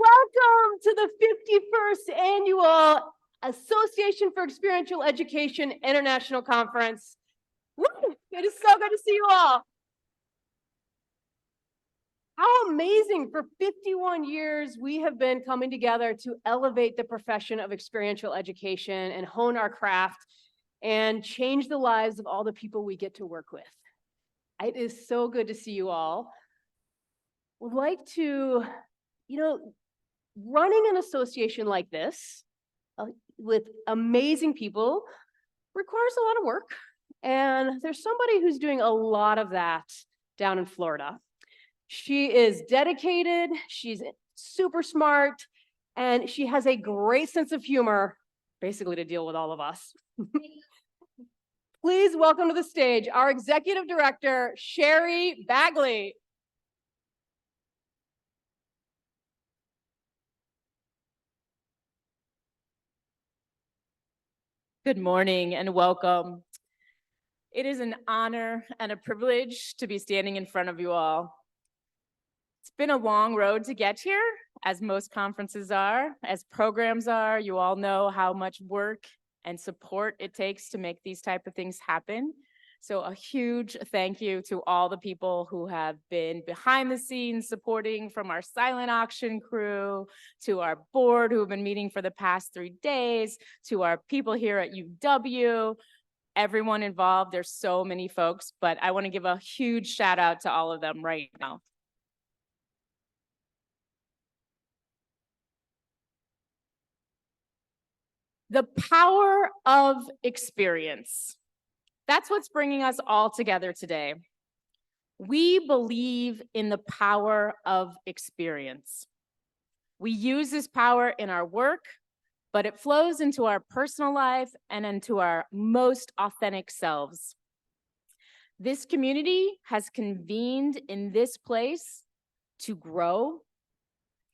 Welcome to the 51st Annual Association for Experiential Education International Conference. Woo! It is so good to see you all. How amazing. For 51 years, we have been coming together to elevate the profession of experiential education and hone our craft and change the lives of all the people we get to work with. It is so good to see you all. Would like to, running an association like this with amazing people requires a lot of work. And there's somebody who's doing a lot of that down in Florida. She is dedicated, she's super smart, and she has a great sense of humor, basically to deal with all of us. Please welcome to the stage our Executive Director, Sherry Bagley. Good morning and welcome. It is an honor and a privilege to be standing in front of you all. It's been a long road to get here, as most conferences are, as programs are. You all know how much work and support it takes to make these type of things happen. So a huge thank you to all the people who have been behind the scenes supporting, from our silent auction crew, to our board who have been meeting for the past 3 days, to our people here at UW, everyone involved. There's so many folks, but I want to give a huge shout out to all of them right now. The power of experience. That's what's bringing us all together today. We believe in the power of experience. We use this power in our work, but it flows into our personal life and into our most authentic selves. This community has convened in this place to grow,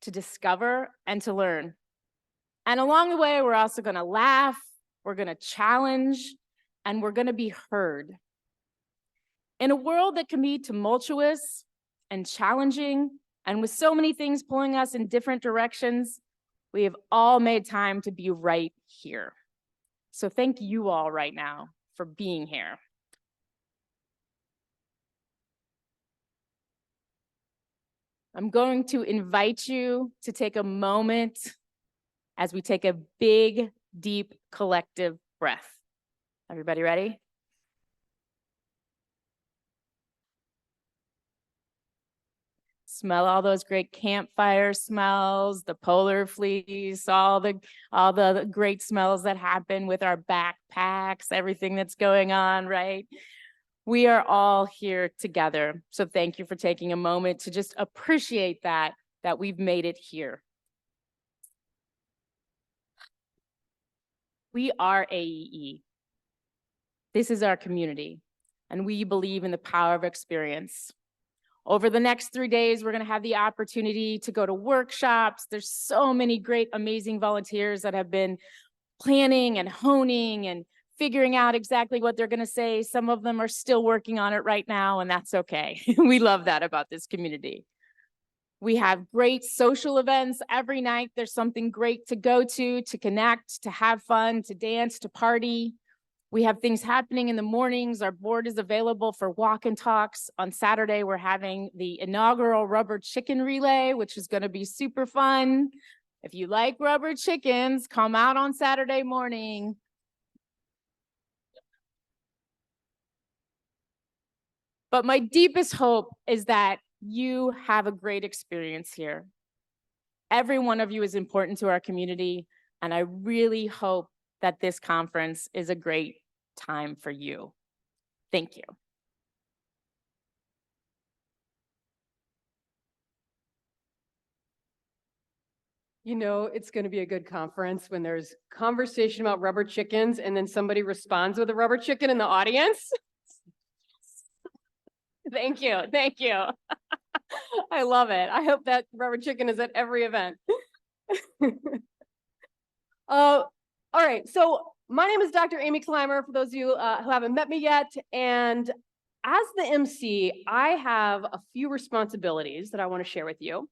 to discover, and to learn. And along the way, we're also going to laugh, we're going to challenge, and we're going to be heard. In a world that can be tumultuous and challenging, and with so many things pulling us in different directions, we have all made time to be right here. So thank you all right now for being here. I'm going to invite you to take a moment as we take a big, deep, collective breath. Everybody ready? Smell all those great campfire smells, the polar fleece, all the great smells that happen with our backpacks, everything that's going on, right? We are all here together. So thank you for taking a moment to just appreciate that we've made it here. We are AEE. This is our community, and we believe in the power of experience. Over the next 3 days, we're going to have the opportunity to go to workshops. There's so many great, amazing volunteers that have been planning and honing and figuring out exactly what they're going to say. Some of them are still working on it right now, and that's okay. We love that about this community. We have great social events every night. There's something great to go to connect, to have fun, to dance, to party. We have things happening in the mornings. Our board is available for walk and talks. On Saturday, we're having the inaugural rubber chicken relay, which is going to be super fun. If you like rubber chickens, come out on Saturday morning. But my deepest hope is that you have a great experience here. Every one of you is important to our community, and I really hope that this conference is a great time for you. Thank you. You know, it's going to be a good conference when there's conversation about rubber chickens and then somebody responds with a rubber chicken in the audience. Thank you. Thank you. I love it. I hope that rubber chicken is at every event. All right. So my name is Dr. Amy Climer, for those of you who haven't met me yet. And as the MC, I have a few responsibilities that I want to share with you.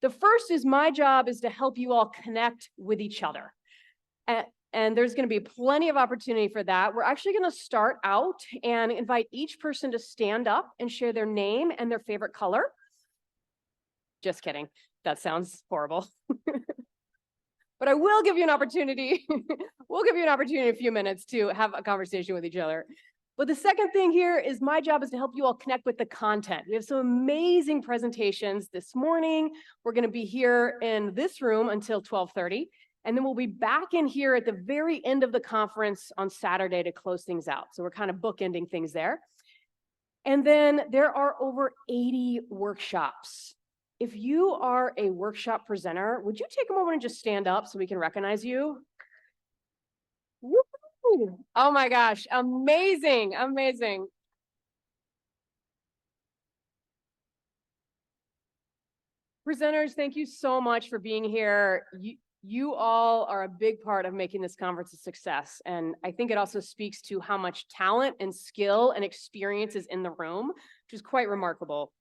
The first is my job is to help you all connect with each other. And there's going to be plenty of opportunity for that. We're actually going to start out and invite each person to stand up and share their name and their favorite color. Just kidding. That sounds horrible. But I will give you an opportunity. We'll give you an opportunity in a few minutes to have a conversation with each other. But the second thing here is my job is to help you all connect with the content. We have some amazing presentations this morning. We're going to be here in this room until 12:30. And then we'll be back in here at the very end of the conference on Saturday to close things out. So we're kind of bookending things there. And then there are over 80 workshops. If you are a workshop presenter, would you take a moment and just stand up so we can recognize you? Woo! Oh my gosh, amazing, amazing. Presenters, thank you so much for being here. You all are a big part of making this conference a success. And I think it also speaks to how much talent and skill and experience is in the room, which is quite remarkable.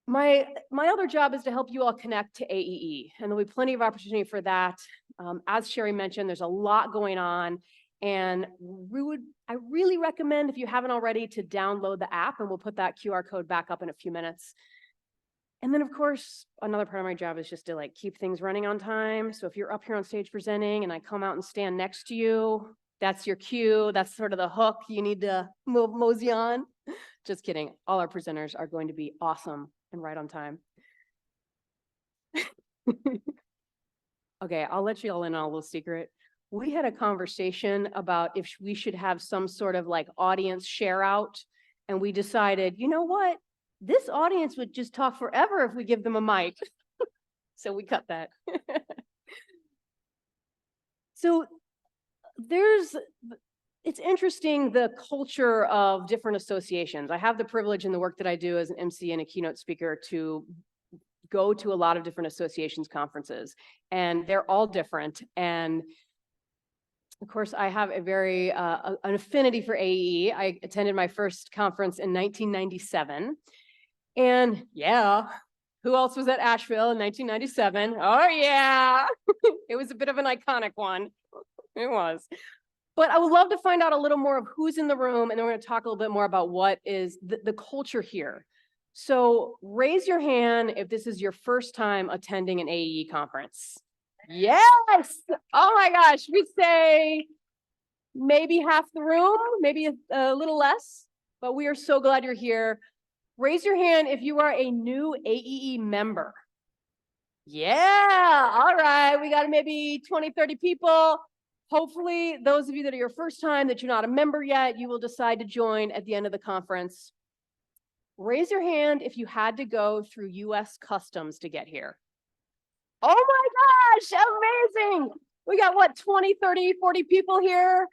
My other job is to help you all connect to AEE, and there'll be plenty of opportunity for that. As Sherry mentioned, there's a lot going on, and I really recommend, if you haven't already, to download the app, and we'll put that QR code back up in a few minutes. And then, of course, another part of my job is just to keep things running on time. So if you're up here on stage presenting and I come out and stand next to you, that's your cue. That's sort of the hook you need to mosey on. Just kidding. All our presenters are going to be awesome and right on time. Okay, I'll let you all in on a little secret. We had a conversation about if we should have some sort of audience share out. And we decided, you know what? This audience would just talk forever if we give them a mic. So we cut that. So it's interesting, the culture of different associations. I have the privilege in the work that I do as an MC and a keynote speaker to go to a lot of different associations conferences, and they're all different. And of course, I have a very an affinity for AEE. I attended my first conference in 1997. And yeah, who else was at Asheville in 1997? Oh yeah, it was a bit of an iconic one. It was. But I would love to find out a little more of who's in the room, and then we're going to talk a little bit more about what is the culture here. So raise your hand if this is your first time attending an AEE conference. Yes! Oh my gosh, we say maybe half the room, maybe a little less, but we are so glad you're here. Raise your hand if you are a new AEE member. Yeah, all right, we got maybe 20, 30 people. Hopefully, those of you that are your first time, that you're not a member yet, you will decide to join at the end of the conference. Raise your hand if you had to go through US Customs to get here. Oh my gosh, amazing. We got what, 20, 30, 40 people here?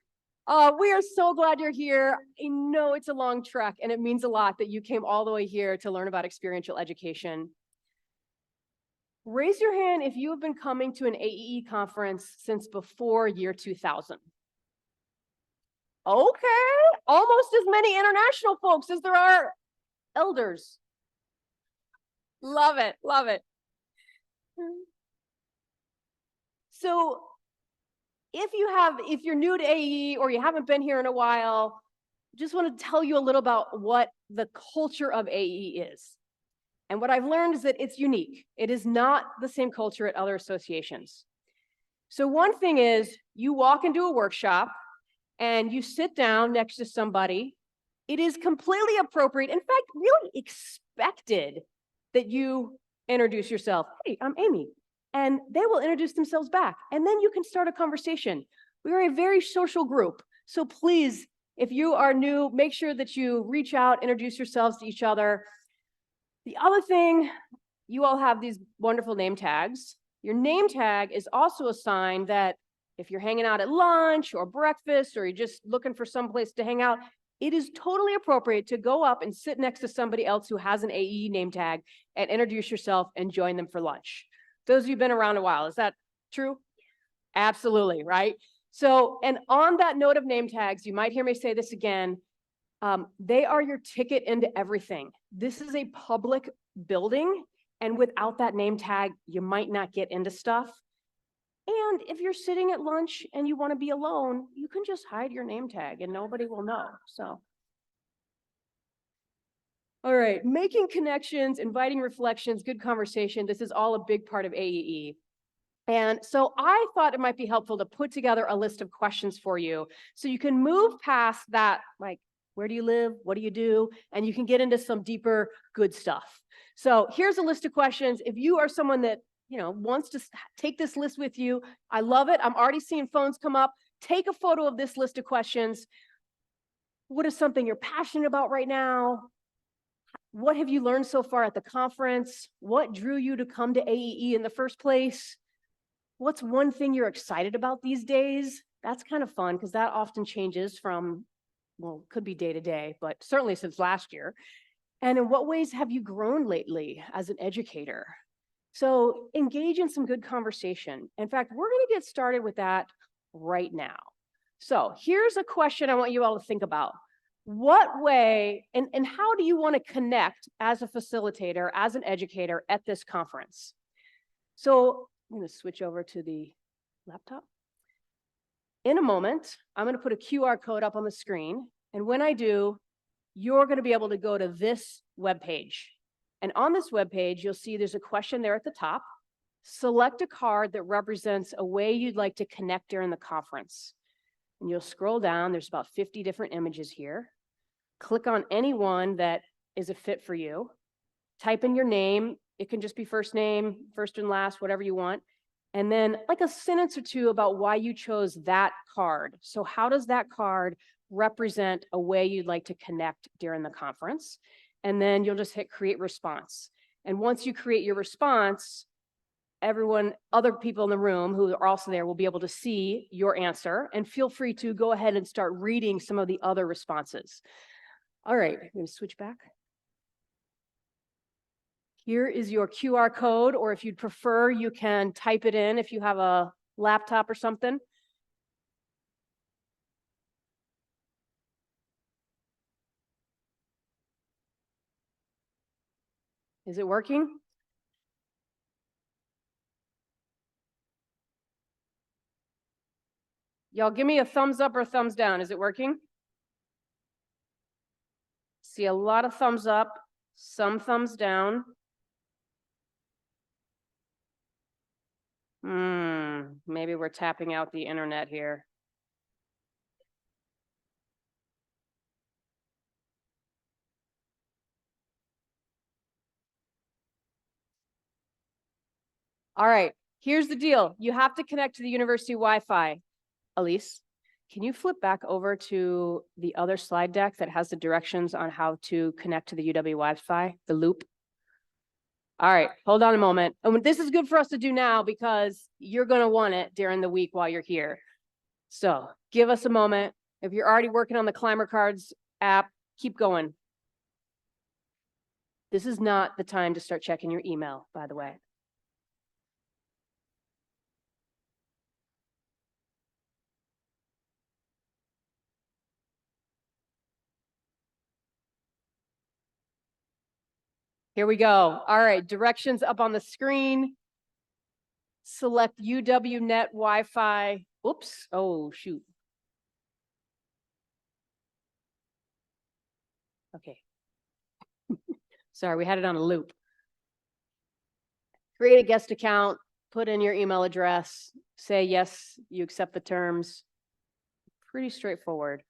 We are so glad you're here. I know it's a long trek, and it means a lot that you came all the way here to learn about experiential education. Raise your hand if you have been coming to an AEE conference since before year 2000. Okay, almost as many international folks as there are elders. Love it, love it. So if you're new to AEE or you haven't been here in a while, just want to tell you a little about what the culture of AEE is. And what I've learned is that it's unique. It is not the same culture at other associations. So one thing is, you walk into a workshop and you sit down next to somebody. It is completely appropriate, in fact, really expected, that you introduce yourself. Hey, I'm Amy. And they will introduce themselves back. And then you can start a conversation. We are a very social group. So please, if you are new, make sure that you reach out, introduce yourselves to each other. The other thing, you all have these wonderful name tags. Your name tag is also a sign that if you're hanging out at lunch or breakfast, or you're just looking for some place to hang out, it is totally appropriate to go up and sit next to somebody else who has an AEE name tag and introduce yourself and join them for lunch. Those of you who've been around a while, is that true? Absolutely, right? So, and on that note of name tags, you might hear me say this again, they are your ticket into everything. This is a public building, And without that name tag, you might not get into stuff. And if you're sitting at lunch and you want to be alone, you can just hide your name tag and nobody will know. So, all right, making connections, inviting reflections, good conversation. This is all a big part of AEE. And so I thought it might be helpful to put together a list of questions for you so you can move past that, like, where do you live? What do you do? And you can get into some deeper, good stuff. So here's a list of questions. If you are someone that, wants to take this list with you, I love it. I'm already seeing phones come up. Take a photo of this list of questions. What is something you're passionate about right now? What have you learned so far at the conference? What drew you to come to AEE in the first place? What's one thing you're excited about these days? That's kind of fun because that often changes from, well, could be day to day, but certainly since last year. And in what ways have you grown lately as an educator? So engage in some good conversation. In fact, we're going to get started with that right now. So here's a question I want you all to think about. What way and how do you want to connect as a facilitator, as an educator at this conference? So I'm going to switch over to the laptop. In a moment, I'm going to put a QR code up on the screen. And when I do, you're going to be able to go to this webpage. And on this webpage, you'll see there's a question there at the top. Select a card that represents a way you'd like to connect during the conference. And you'll scroll down. There's about 50 different images here. Click on any one that is a fit for you. Type in your name. It can just be first name, first and last, whatever you want. And then like a sentence or two about why you chose that card. So how does that card represent a way you'd like to connect during the conference? And then you'll just hit create response. And once you create your response, other people in the room who are also there will be able to see your answer, and feel free to go ahead and start reading some of the other responses. All right, I'm going to switch back. Here is your QR code, or if you'd prefer, you can type it in if you have a laptop or something. Is it working? Y'all give me a thumbs up or thumbs down. Is it working? See a lot of thumbs up, some thumbs down. Maybe we're tapping out the internet here. All right, here's the deal. You have to connect to the university Wi-Fi. Elise, can you flip back over to the other slide deck that has the directions on how to connect to the UW Wi-Fi, the loop? All right, hold on a moment. And this is good for us to do now because you're going to want it during the week while you're here. So give us a moment. If you're already working on the Climer Cards app, keep going. This is not the time to start checking your email, by the way. Here we go. All right, directions up on the screen. Select UW Net Wi-Fi. Oops. Oh, shoot. Okay. Sorry, we had it on a loop. Create a guest account, put in your email address, say yes, you accept the terms. Pretty straightforward.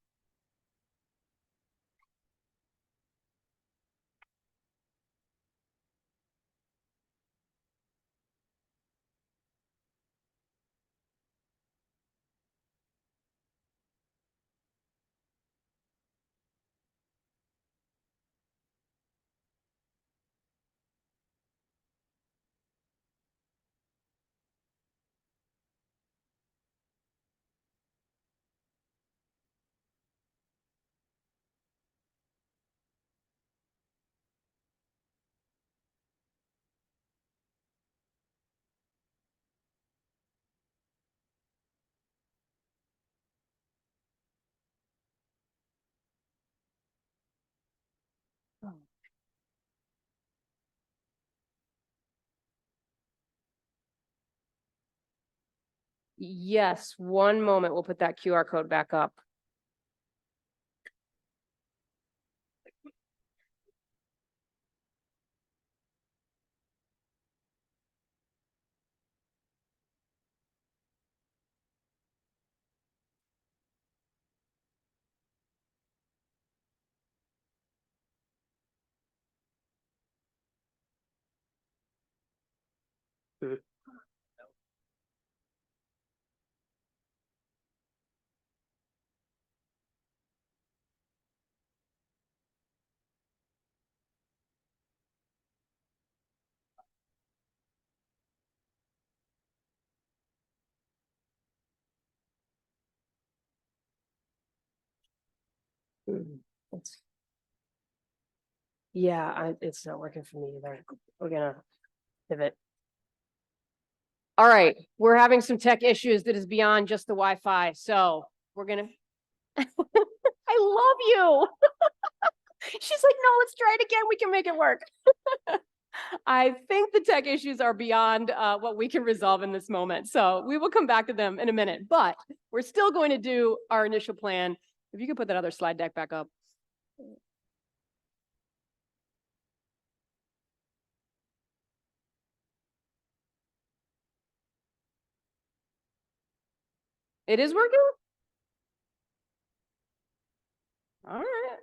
Yes, one moment. We'll put that QR code back up. Yeah, it's not working for me either. We're gonna pivot. All right, we're having some tech issues that is beyond just the Wi-Fi, so we're gonna. I love you. She's like, no, let's try it again. We can make it work. I think the tech issues are beyond what we can resolve in this moment. So we will come back to them in a minute, but we're still going to do our initial plan. If you could put that other slide deck back up. It is working? All right.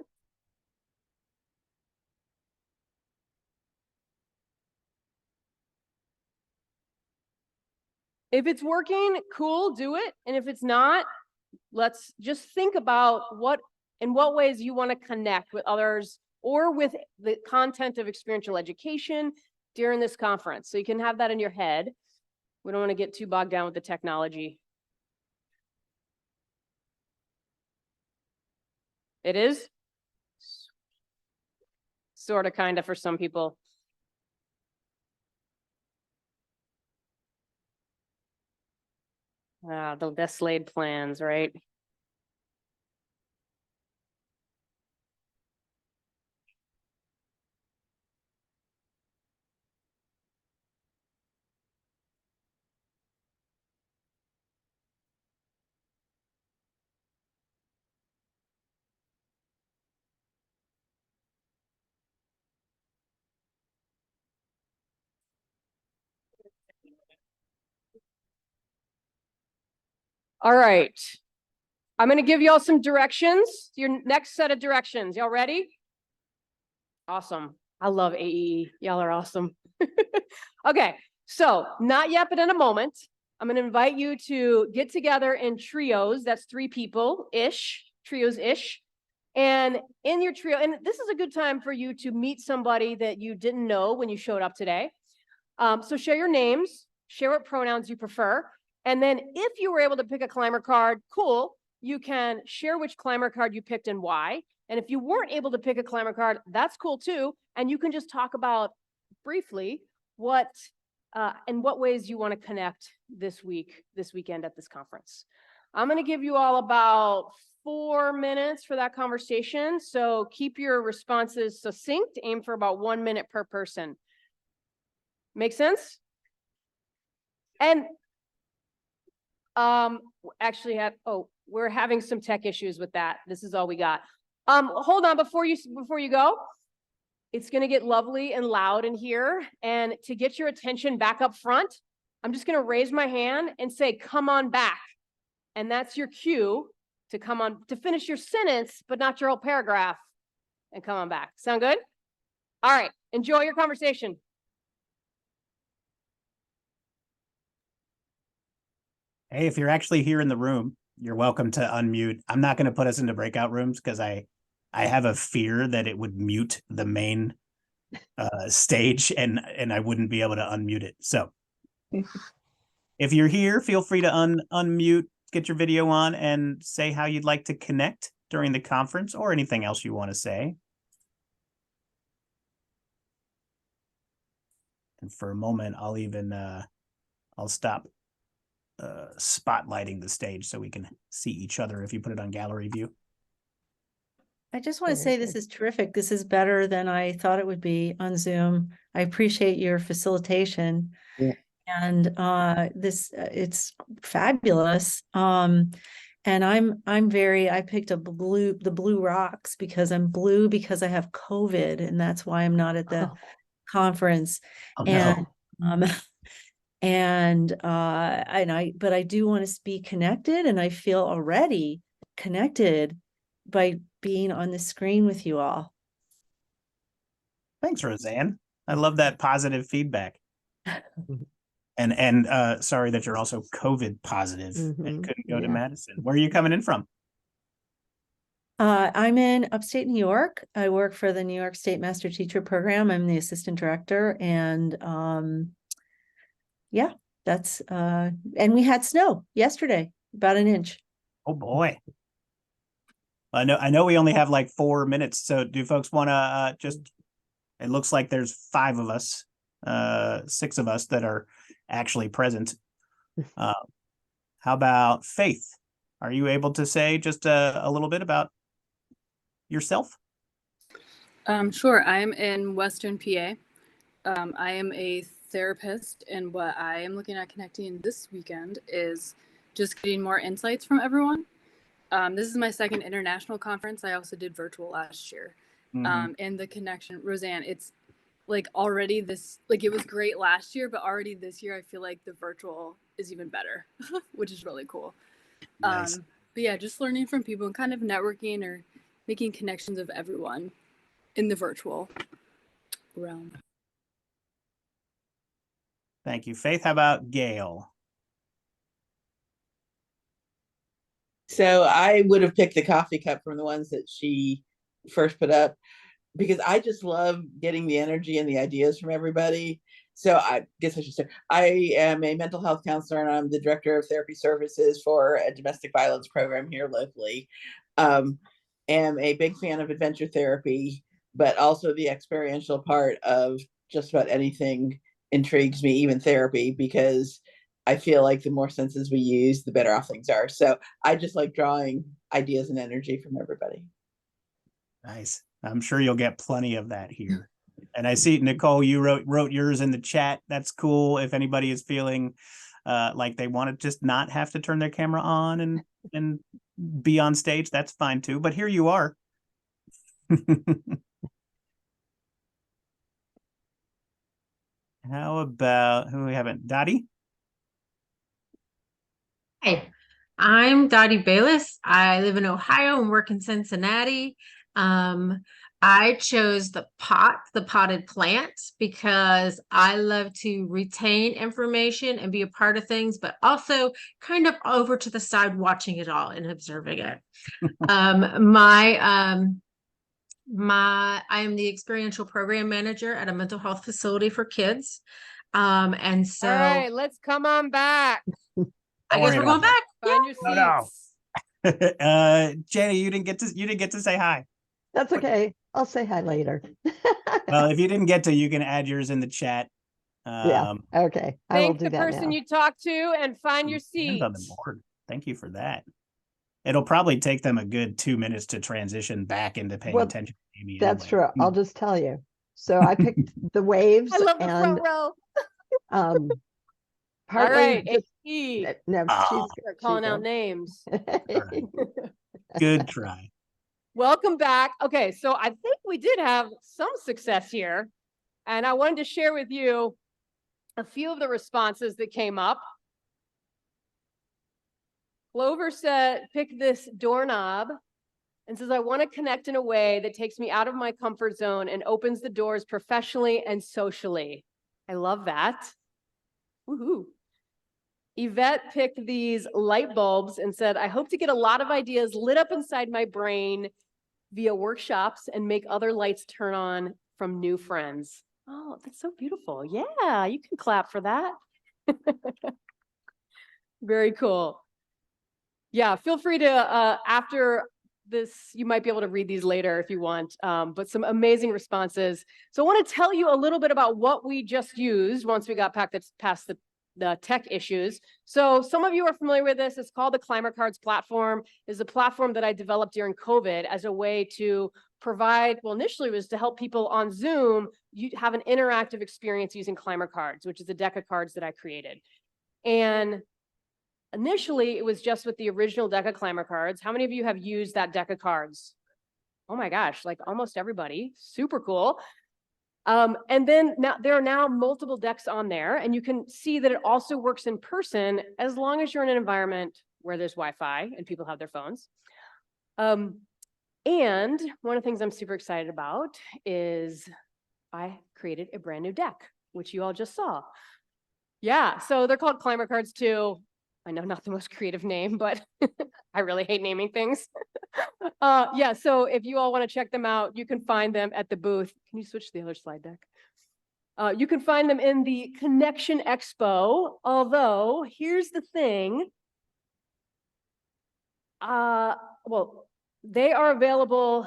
If it's working, cool, do it. And if it's not, let's just think about in what ways you want to connect with others or with the content of experiential education during this conference. So you can have that in your head. We don't want to get too bogged down with the technology. It is? Sort of, kind of for some people. The Deslaid plans, right? All right. I'm going to give you all some directions. Your next set of directions. Y'all ready? Awesome. I love AEE. Y'all are awesome. Okay. So not yet, but in a moment, I'm going to invite you to get together in trios. That's 3 people-ish, trios-ish. And in your trio, and this is a good time for you to meet somebody that you didn't know when you showed up today. So share your names, share what pronouns you prefer. And then if you were able to pick a Climer card, cool, you can share which Climer card you picked and why. And if you weren't able to pick a Climer card, that's cool too. And you can just talk about briefly what in what ways you want to connect this weekend at this conference. I'm going to give you all about 4 minutes for that conversation. So keep your responses succinct, aim for about 1 minute per person. Make sense? And actually we're having some tech issues with that. This is all we got. Hold on before you go. It's going to get lovely and loud in here. And to get your attention back up front, I'm just going to raise my hand and say, come on back. And that's your cue to come on, to finish your sentence, but not your whole paragraph, and come on back. Sound good? All right. Enjoy your conversation. Hey, if you're actually here in the room, you're welcome to unmute. I'm not going to put us into breakout rooms because I have a fear that it would mute the main stage and I wouldn't be able to unmute it. So if you're here, feel free to unmute, get your video on, and say how you'd like to connect during the conference or anything else you want to say. And for a moment, I'll stop spotlighting the stage so we can see each other if you put it on gallery view. I just want to say this is terrific. This is better than I thought it would be on Zoom. I appreciate your facilitation. Yeah. And it's fabulous. And I picked up the blue rocks because I'm blue because I have COVID, and that's why I'm not at the conference. Oh And no. but I do want to be connected, and I feel already connected by being on the screen with you all. Thanks, Roseanne. I love that positive feedback. And sorry that you're also COVID positive and couldn't go to Madison. Where are you coming in from? I'm in upstate New York. I work for the New York State Master Teacher Program. I'm the assistant director, and yeah, that's and we had snow yesterday, about an inch. Oh boy. I know we only have like 4 minutes. So do folks want to just, it looks like there's 5 of us, 6 of us that are actually present. How about Faith? Are you able to say just a little bit about yourself? Sure. I'm in Western PA. I am a therapist, and what I am looking at connecting this weekend is just getting more insights from everyone. This is my second international conference. I also did virtual last year. And the connection, Roseanne, it's like already this, like it was great last year, but already this year, I feel like the virtual is even better, which is really cool. Nice. But yeah, just learning from people and kind of networking or making connections of everyone in the virtual realm. Thank you, Faith. How about Gail? So I would have picked the coffee cup from the ones that she first put up, because I just love getting the energy and the ideas from everybody. So I guess I should say, I am a mental health counselor, and I'm the director of therapy services for a domestic violence program here locally. Am a big fan of adventure therapy, but also the experiential part of just about anything intrigues me, even therapy, because I feel like the more senses we use, the better off things are. So I just like drawing ideas and energy from everybody. Nice. I'm sure you'll get plenty of that here. And I see, Nicole, you wrote yours in the chat. That's cool. If anybody is feeling like they want to just not have to turn their camera on and be on stage, that's fine too. But here you are. How about who we haven't? Dottie? Hi, I'm Dottie Bayless. I live in Ohio and work in Cincinnati. I chose the potted plant, because I love to retain information and be a part of things, but also kind of over to the side watching it all and observing it. I am the experiential program manager at a mental health facility for kids. And so All right, let's come on back. I guess we're going back. Find your seats. Jenny, you didn't get to say hi. That's okay. I'll say hi later. Well, if you didn't get to, you can add yours in the chat. Yeah. Okay. I will Thank do the that person now. you talked to and find your Hands on the seats. board. Thank you for that. It'll probably take them a good 2 minutes to transition back into paying Well, attention to Amy. That's anyway. true. I'll just tell you. So I picked the waves. I love the and front row. um All partly right, just, AE. no, Oh. Start calling out names. Good try. Welcome back. Okay, so I think we did have some success here, and I wanted to share with you a few of the responses that came up. Clover said, pick this doorknob, and says, I want to connect in a way that takes me out of my comfort zone and opens the doors professionally and socially. I love that. Woohoo. Yvette picked these light bulbs and said, I hope to get a lot of ideas lit up inside my brain via workshops and make other lights turn on from new friends. Oh, that's so beautiful. Yeah, you can clap for that. Very cool. Yeah, feel free to, after this, you might be able to read these later if you want, but some amazing responses. So I want to tell you a little bit about what we just used once we got past the the tech issues. So some of you are familiar with this. It's called the Climer Cards platform. It's a platform that I developed during COVID as a way to provide, well, initially it was to help people on Zoom you have an interactive experience using Climer Cards, which is a deck of cards that I created. And initially it was just with the original deck of Climer Cards. How many of you have used that deck of cards? Oh my gosh, like almost everybody. Super cool. And then now there are now multiple decks on there, and you can see that it also works in person as long as you're in an environment where there's Wi-Fi and people have their phones. And one of the things I'm super excited about is I created a brand new deck, which you all just saw. Yeah, so they're called Climer Cards too. I know, not the most creative name, but I really hate naming things. Yeah, so if you all want to check them out, you can find them at the booth. Can you switch to the other slide deck? You can find them in the Connection Expo, although here's the thing. Well, they are available.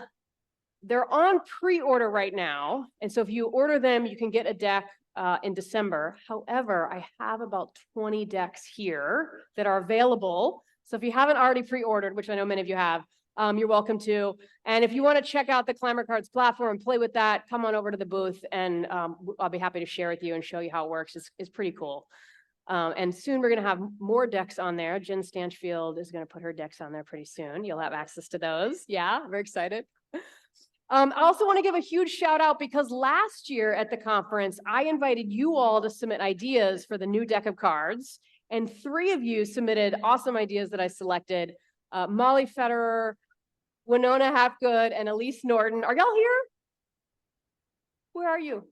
They're on pre-order right now. And so if you order them, you can get a deck in December. However, I have about 20 decks here that are available. So if you haven't already pre-ordered, which I know many of you have, you're welcome to. And if you want to check out the Climer Cards platform and play with that, come on over to the booth and I'll be happy to share with you and show you how it works. It's pretty cool. And soon we're going to have more decks on there. Jen Stanchfield is going to put her decks on there pretty soon. You'll have access to those. Yeah, very excited. I also want to give a huge shout out because last year at the conference, I invited you all to submit ideas for the new deck of cards. And 3 of you submitted awesome ideas that I selected. Molly Federer, Winona Hapgood, and Elise Norton. Are y'all here? Where are you?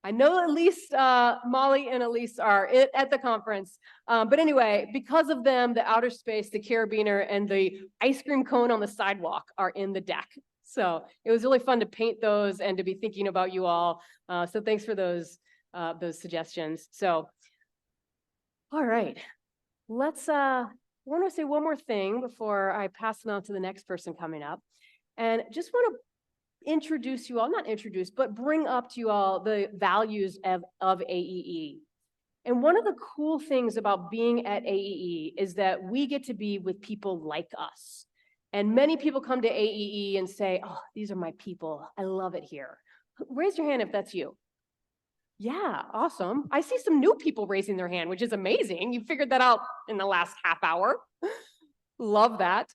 I know at least Molly and Elise are at the conference. But anyway, because of them, the outer space, the carabiner, and the ice cream cone on the sidewalk are in the deck. So it was really fun to paint those and to be thinking about you all. So thanks for those suggestions. So, all right, let's, I want to say one more thing before I pass them on to the next person coming up. And just want to introduce you all, not introduce, but bring up to you all the values of AEE. And one of the cool things about being at AEE is that we get to be with people like us. And many people come to AEE and say, oh, these are my people. I love it here. Raise your hand if that's you. Yeah, awesome. I see some new people raising their hand, which is amazing. You figured that out in the last half hour. Love that.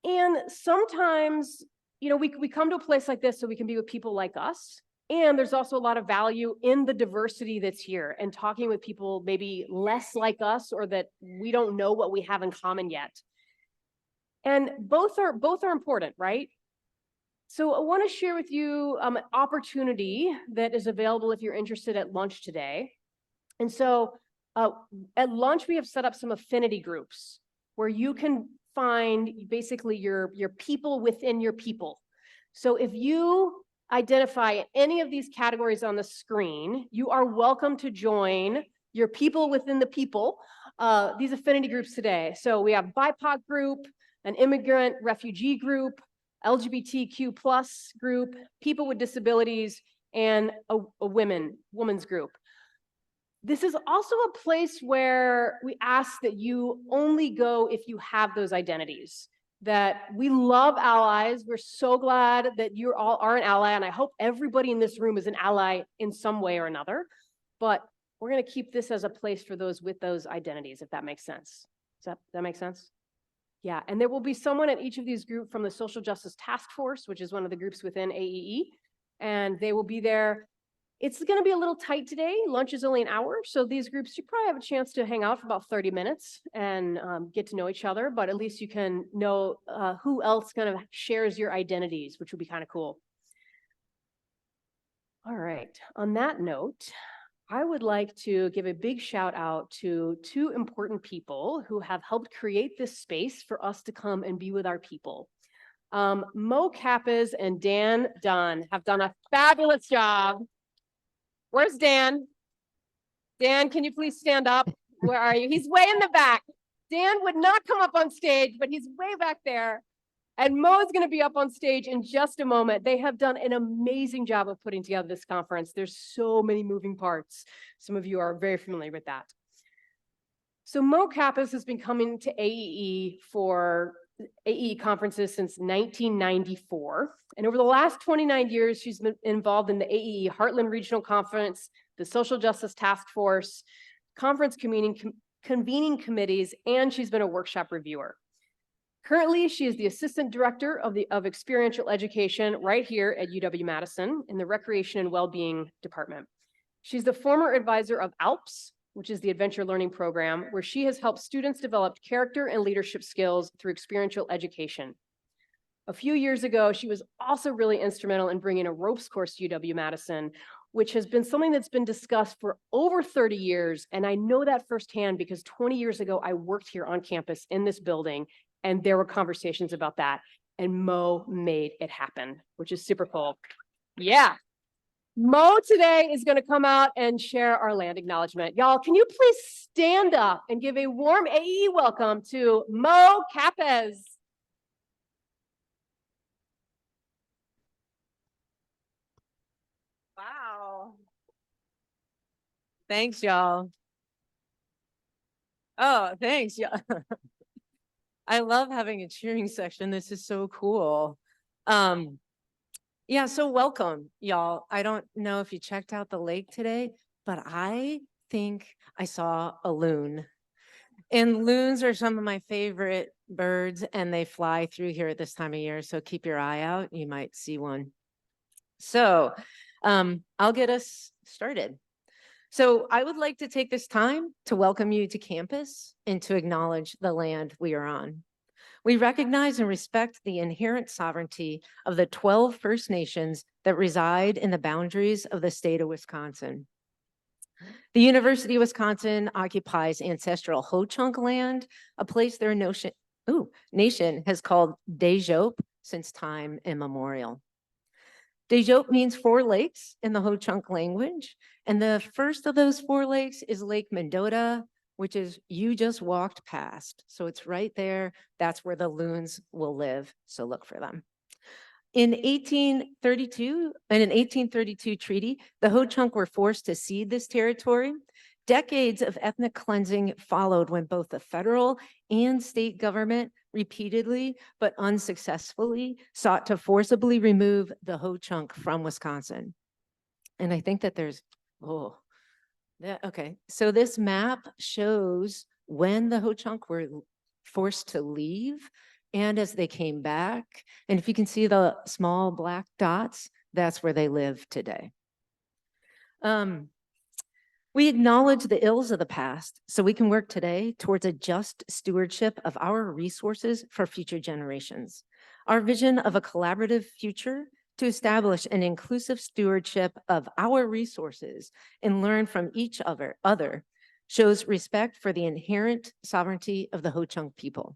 And sometimes, you know, we come to a place like this so we can be with people like us. And there's also a lot of value in the diversity that's here and talking with people maybe less like us or that we don't know what we have in common yet. And both are important, right? So I want to share with you an opportunity that is available if you're interested at lunch today. And so at lunch, we have set up some affinity groups where you can find basically your people within your people. So if you identify any of these categories on the screen, you are welcome to join your people within the people, these affinity groups today. So we have BIPOC group, an immigrant refugee group, LGBTQ plus group, people with disabilities, and a women's group. This is also a place where we ask that you only go if you have those identities, that we love allies. We're so glad that you all are an ally, and I hope everybody in this room is an ally in some way or another, but we're gonna keep this as a place for those with those identities, if that makes sense. Does that make sense? Yeah, and there will be someone at each of these groups from the Social Justice Task Force, which is one of the groups within AEE, and they will be there. It's going to be a little tight today. Lunch is only an hour, so these groups, you probably have a chance to hang out for about 30 minutes and get to know each other, but at least you can know who else kind of shares your identities, which would be kind of cool. All right, on that note, I would like to give a big shout out to 2 important people who have helped create this space for us to come and be with our people. Mo Kappas and Dan Dunn have done a fabulous job. Where's Dan? Dan, can you please stand up? Where are you? He's way in the back. Dan would not come up on stage, but he's way back there. And Mo is going to be up on stage in just a moment. They have done an amazing job of putting together this conference. There's so many moving parts. Some of you are very familiar with that. So Mo Kappas has been coming to AEE for AEE conferences since 1994. And over the last 29 years, she's been involved in the AEE Heartland Regional Conference, the Social Justice Task Force, conference convening committees, and she's been a workshop reviewer. Currently, she is the Assistant Director of Experiential Education right here at UW-Madison in the Recreation and Wellbeing Department. She's the former advisor of ALPS, which is the Adventure Learning Program, where she has helped students develop character and leadership skills through experiential education. A few years ago, she was also really instrumental in bringing a ropes course to UW-Madison, which has been something that's been discussed for over 30 years. And I know that firsthand because 20 years ago, I worked here on campus in this building, and there were conversations about that. And Mo made it happen, which is super cool. Yeah. Mo today is going to come out and share our land acknowledgement. Y'all, can you please stand up and give a warm AE welcome to Mo Kappas? Wow. Thanks, y'all. Oh, thanks, y'all. I love having a cheering section. This is so cool. Yeah, so welcome, y'all. I don't know if you checked out the lake today, but I think I saw a loon. And loons are some of my favorite birds, and they fly through here at this time of year. So keep your eye out. You might see one. So I'll get us started. So I would like to take this time to welcome you to campus and to acknowledge the land we are on. We recognize and respect the inherent sovereignty of the 12 First Nations that reside in the boundaries of the state of Wisconsin. The University of Wisconsin occupies ancestral Ho-Chunk land, a place their nation has called Des-Jope since time immemorial. Des-Jope means 4 lakes in the Ho-Chunk language, and the first of those 4 lakes is Lake Mendota, which is you just walked past. So it's right there. That's where the loons will live. So look for them. In 1832 treaty, the Ho-Chunk were forced to cede this territory. Decades of ethnic cleansing followed when both the federal and state government repeatedly but unsuccessfully sought to forcibly remove the Ho-Chunk from Wisconsin. And I think that there's, okay. So this map shows when the Ho-Chunk were forced to leave and as they came back. And if you can see the small black dots, that's where they live today. We acknowledge the ills of the past so we can work today towards a just stewardship of our resources for future generations. Our vision of a collaborative future to establish an inclusive stewardship of our resources and learn from each other shows respect for the inherent sovereignty of the Ho-Chunk people.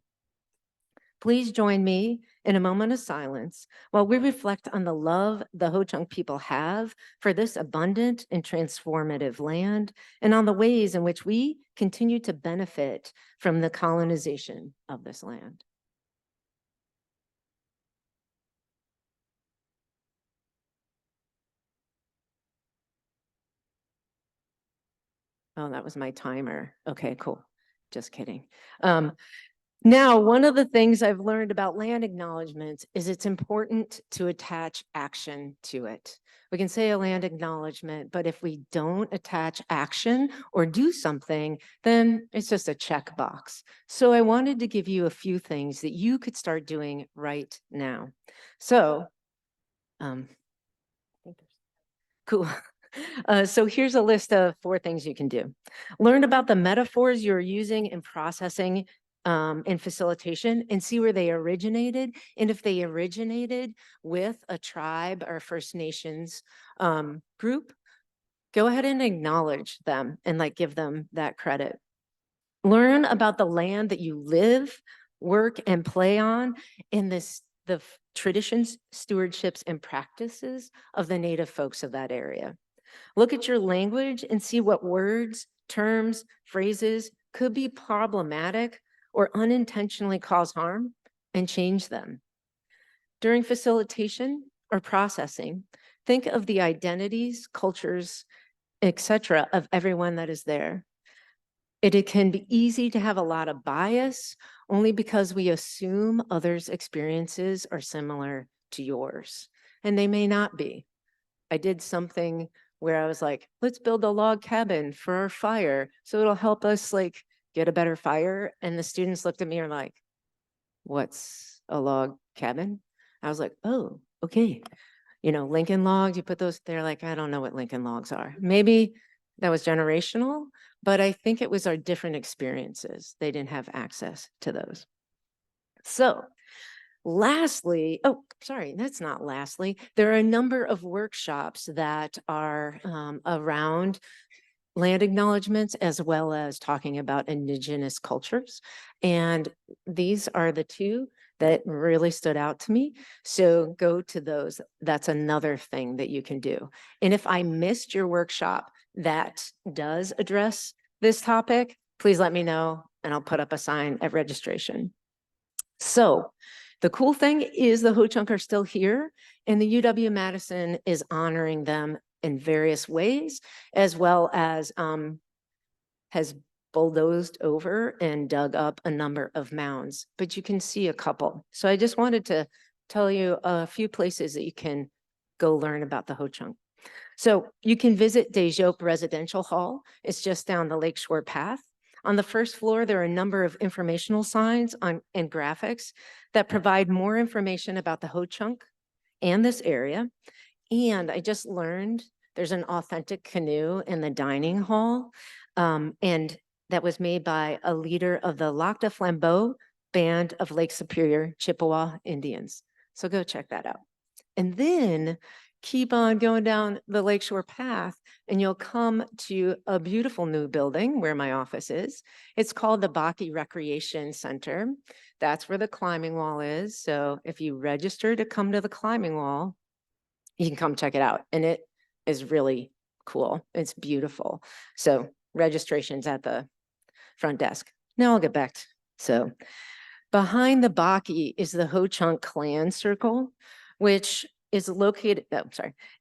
Please join me in a moment of silence while we reflect on the love the Ho-Chunk people have for this abundant and transformative land and on the ways in which we continue to benefit from the colonization of this land. Oh, that was my timer. Okay, cool. Just kidding. Now, one of the things I've learned about land acknowledgements is it's important to attach action to it. We can say a land acknowledgement, but if we don't attach action or do something, then it's just a checkbox. So I wanted to give you a few things that you could start doing right now. So, cool. So here's a list of 4 things you can do. Learn about the metaphors you're using in processing and facilitation and see where they originated. And if they originated with a tribe or First Nations group, go ahead and acknowledge them and give them that credit. Learn about the land that you live, work, and play on in the traditions, stewardships, and practices of the Native folks of that area. Look at your language and see what words, terms, phrases could be problematic or unintentionally cause harm and change them. During facilitation or processing, think of the identities, cultures, etc. of everyone that is there. It can be easy to have a lot of bias only because we assume others' experiences are similar to yours, and they may not be. I did something where I was like, let's build a log cabin for our fire, so it'll help us like get a better fire. And the students looked at me and were like, what's a log cabin? I was like, oh, okay. You know, Lincoln logs, you put those, they're like, I don't know what Lincoln logs are. Maybe that was generational, but I think it was our different experiences. They didn't have access to those. So lastly, oh, sorry, that's not lastly. There are a number of workshops that are around land acknowledgements as well as talking about indigenous cultures. And these are the two that really stood out to me. So go to those. That's another thing that you can do. And if I missed your workshop that does address this topic, please let me know and I'll put up a sign at registration. So the cool thing is the Ho-Chunk are still here and the UW-Madison is honoring them in various ways, as well as has bulldozed over and dug up a number of mounds, but you can see a couple. So I just wanted to tell you a few places that you can go learn about the Ho-Chunk. So you can visit Desjope Residential Hall. It's just down the Lakeshore Path. On the first floor, there are a number of informational signs and graphics that provide more information about the Ho-Chunk and this area. And I just learned there's an authentic canoe in the dining hall. And that was made by a leader of the Lac de Flambeau Band of Lake Superior Chippewa Indians. So go check that out. And then keep on going down the Lakeshore Path and you'll come to a beautiful new building where my office is. It's called the Baki Recreation Center. That's where the climbing wall is. So if you register to come to the climbing wall, you can come check it out. And it is really cool. It's beautiful. So registration's at the front desk. Now I'll get back to, so behind the Baki is the Ho-Chunk Clan Circle, which is located,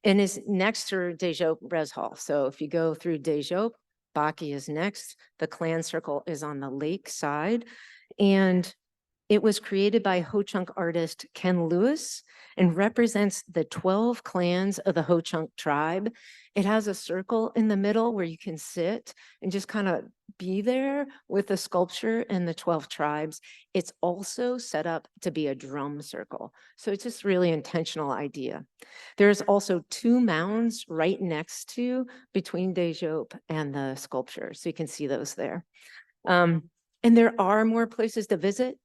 and is next to Desjope Res Hall. So if you go through Desjope, Baki is next. The Clan Circle is on the lake side. And it was created by Ho-Chunk artist Ken Lewis and represents the 12 clans of the Ho-Chunk tribe. It has a circle in the middle where you can sit and just kind of be there with the sculpture and the 12 tribes. It's also set up to be a drum circle. So it's just really intentional idea. There's also 2 mounds right next to between Desjope and the sculpture. So you can see those there. And there are more places to visit.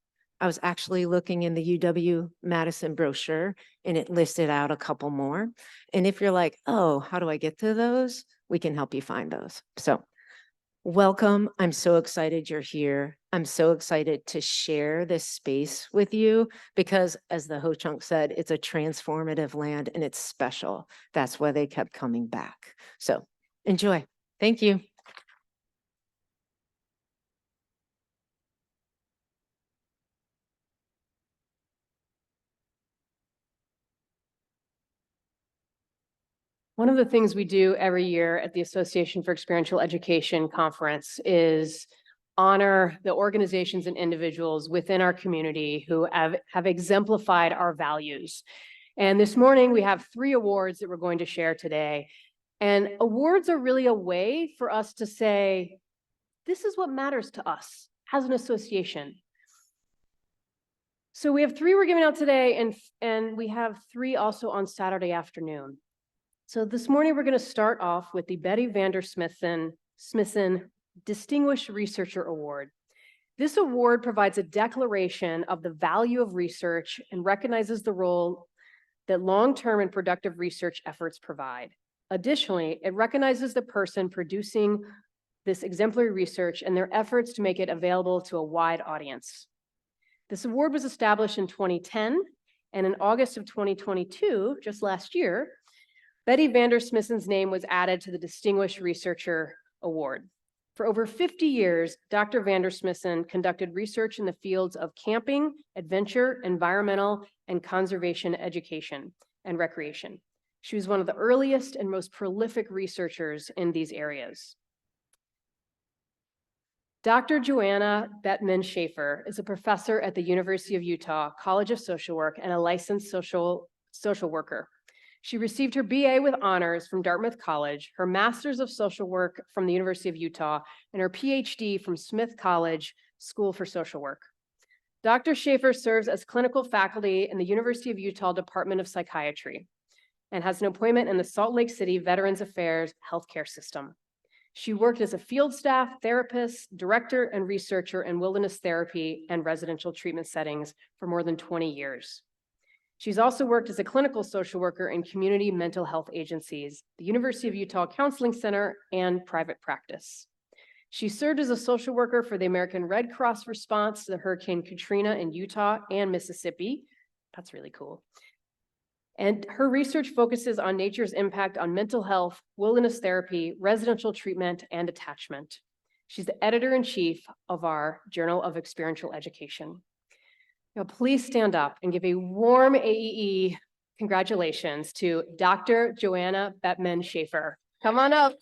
I was actually looking in the UW-Madison brochure and it listed out a couple more. And if you're like, oh, how do I get to those? We can help you find those. So welcome. I'm so excited you're here. I'm so excited to share this space with you because as the Ho-Chunk said, it's a transformative land and it's special. That's why they kept coming back. So enjoy. Thank you. One of the things we do every year at the Association for Experiential Education Conference is honor the organizations and individuals within our community who have exemplified our values. And this morning we have 3 awards that we're going to share today. And awards are really a way for us to say, this is what matters to us as an association. So we have 3 we're giving out today, and we have 3 also on Saturday afternoon. So this morning, we're going to start off with the Betty Vander Smithson Distinguished Researcher Award. This award provides a declaration of the value of research and recognizes the role that long-term and productive research efforts provide. Additionally, it recognizes the person producing this exemplary research and their efforts to make it available to a wide audience. This award was established in 2010, and in August of 2022, just last year, Betty Vander Smithson's name was added to the Distinguished Researcher Award. For over 50 years, Dr. Vandersmissen conducted research in the fields of camping, adventure, environmental, and conservation education and recreation. She was one of the earliest and most prolific researchers in these areas. Dr. Joanna Bettman Schaefer is a professor at the University of Utah College of Social Work and a licensed social worker. She received her BA with honors from Dartmouth College, her Master's of Social Work from the University of Utah, and her PhD from Smith College School for Social Work. Dr. Schaefer serves as clinical faculty in the University of Utah Department of Psychiatry and has an appointment in the Salt Lake City Veterans Affairs healthcare system. She worked as a field staff, therapist, director, and researcher in wilderness therapy and residential treatment settings for more than 20 years. She's also worked as a clinical social worker in community mental health agencies, the University of Utah Counseling Center, and private practice. She served as a social worker for the American Red Cross response to the Hurricane Katrina in Utah and Mississippi. That's really cool. And her research focuses on nature's impact on mental health, wilderness therapy, residential treatment, and attachment. She's the editor-in-chief of our Journal of Experiential Education. Now, please stand up and give a warm AEE congratulations to Dr. Joanna Bettman Schaefer. Come on up.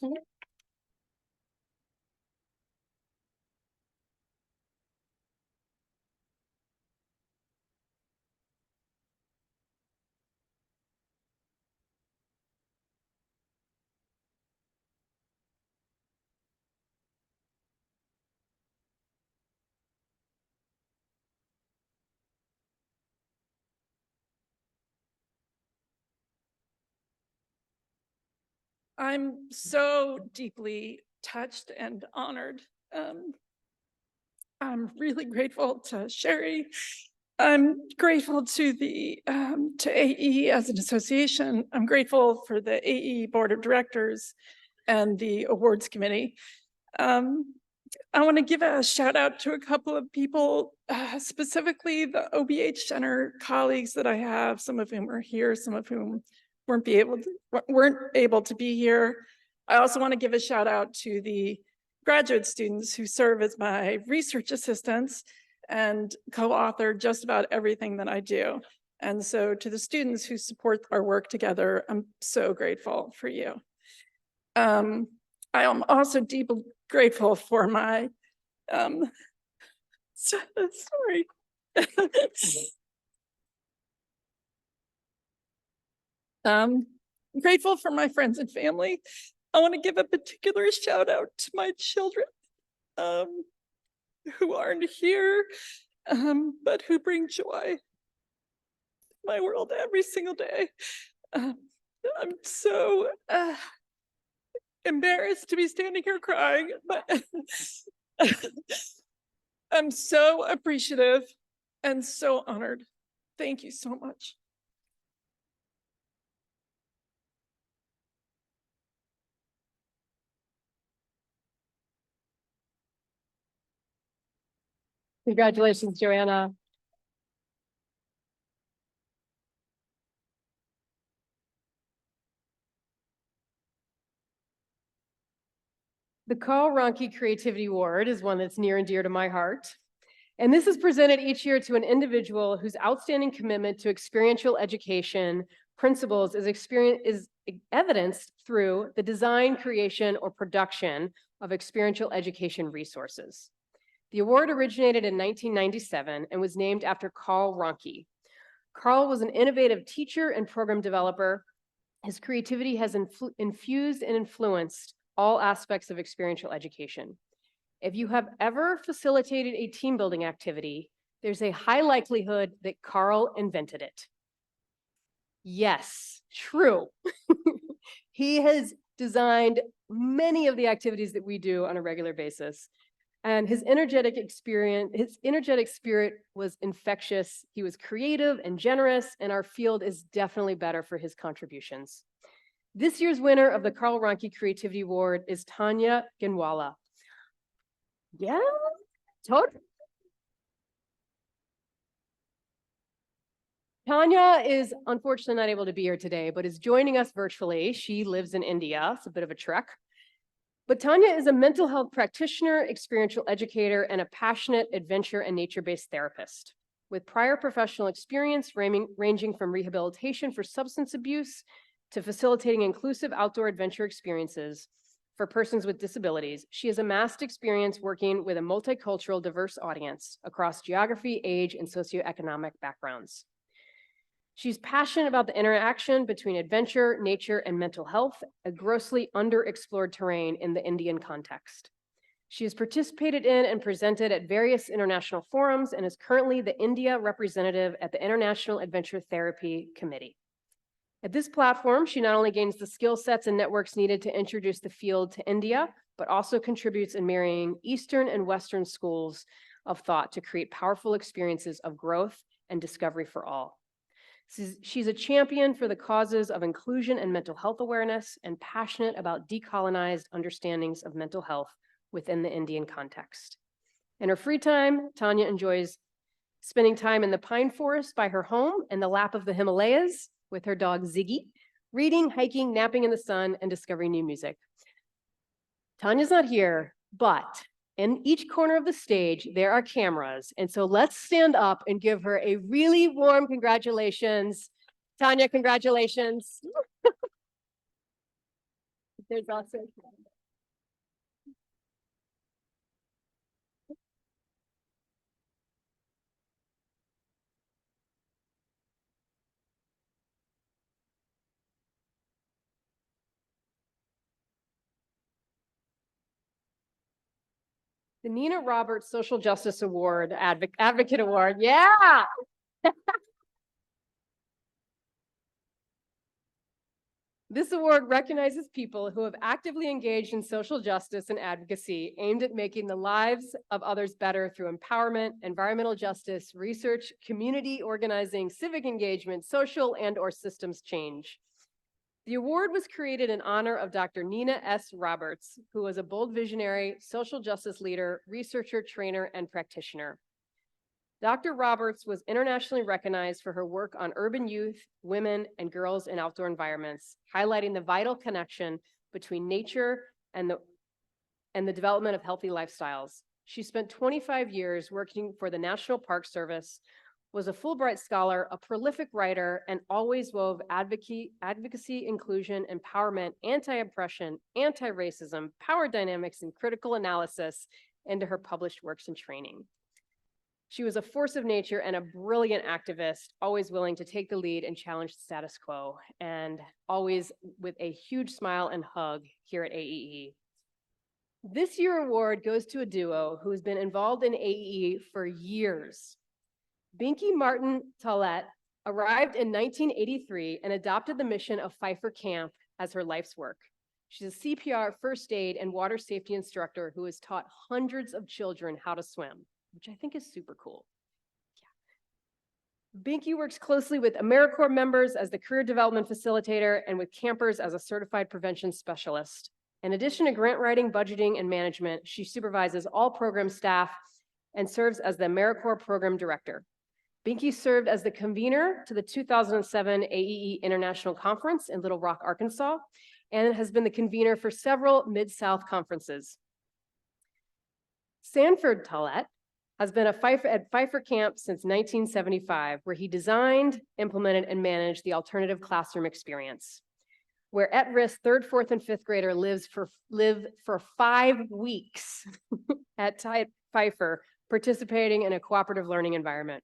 I'm so deeply touched and honored. I'm really grateful to Sherry. I'm grateful to the to AE as an association. I'm grateful for the AE Board of Directors and the awards committee. I want to give a shout out to a couple of people, specifically the OBH Center colleagues that I have, some of whom are here, some of whom weren't able to be here. I also want to give a shout out to the graduate students who serve as my research assistants and co-author just about everything that I do. And so to the students who support our work together, I'm so grateful for you. I am also deeply grateful for my, sorry. Grateful for my friends and family. I want to give a particular shout out to my children who aren't here, but who bring joy to my world every single day. I'm so embarrassed to be standing here crying, but I'm so appreciative and so honored. Thank you so much. Congratulations, Joanna. The Carl Ronke Creativity Award is one that's near and dear to my heart. And this is presented each year to an individual whose outstanding commitment to experiential education principles is evidenced through the design, creation, or production of experiential education resources. The award originated in 1997 and was named after Carl Ronke. Carl was an innovative teacher and program developer. His creativity has infused and influenced all aspects of experiential education. If you have ever facilitated a team building activity, there's a high likelihood that Carl invented it. Yes, true. He has designed many of the activities that we do on a regular basis. And his energetic spirit was infectious. He was creative and generous, and our field is definitely better for his contributions. This year's winner of the Carl Ronke Creativity Award is Tanya Ginwala. Yeah, totally. Tanya is unfortunately not able to be here today, but is joining us virtually. She lives in India. It's a bit of a trek. But Tanya is a mental health practitioner, experiential educator, and a passionate adventure and nature-based therapist. With prior professional experience ranging from rehabilitation for substance abuse to facilitating inclusive outdoor adventure experiences for persons with disabilities, she has amassed experience working with a multicultural, diverse audience across geography, age, and socioeconomic backgrounds. She's passionate about the interaction between adventure, nature, and mental health, a grossly underexplored terrain in the Indian context. She has participated in and presented at various international forums and is currently the India representative at the International Adventure Therapy Committee. At this platform, she not only gains the skill sets and networks needed to introduce the field to India, but also contributes in marrying Eastern and Western schools of thought to create powerful experiences of growth and discovery for all. She's a champion for the causes of inclusion and mental health awareness and passionate about decolonized understandings of mental health within the Indian context. In her free time, Tanya enjoys spending time in the pine forest by her home in the lap of the Himalayas with her dog Ziggy, reading, hiking, napping in the sun, and discovering new music. Tanya's not here, but in each corner of the stage, there are cameras. And so let's stand up and give her a really warm congratulations. Tanya, congratulations. There's also the Nina Roberts Social Justice Award, Advocate Award. Yeah. This award recognizes people who have actively engaged in social justice and advocacy aimed at making the lives of others better through empowerment, environmental justice, research, community organizing, civic engagement, social and/or systems change. The award was created in honor of Dr. Nina S. Roberts, who was a bold visionary, social justice leader, researcher, trainer, and practitioner. Dr. Roberts was internationally recognized for her work on urban youth, women, and girls in outdoor environments, highlighting the vital connection between nature and the development of healthy lifestyles. She spent 25 years working for the National Park Service, was a Fulbright scholar, a prolific writer, and always wove advocacy, inclusion, empowerment, anti-oppression, anti-racism, power dynamics, and critical analysis into her published works and training. She was a force of nature and a brilliant activist, always willing to take the lead and challenge the status quo, and always with a huge smile and hug here at AEE. This year's award goes to a duo who has been involved in AEE for years. Binky Martin Tollett arrived in 1983 and adopted the mission of Pfeiffer Camp as her life's work. She's a CPR, first aid, and water safety instructor who has taught hundreds of children how to swim, which I think is super cool. Yeah. Binky works closely with AmeriCorps members as the career development facilitator and with campers as a certified prevention specialist. In addition to grant writing, budgeting, and management, she supervises all program staff and serves as the AmeriCorps program director. Binky served as the convener to the 2007 AEE International Conference in Little Rock, Arkansas, and has been the convener for several Mid-South conferences. Sanford Tollett has been at Pfeiffer Camp since 1975, where he designed, implemented, and managed the alternative classroom experience, where at-risk third, fourth, and fifth grader live for 5 weeks at Pfeiffer, participating in a cooperative learning environment.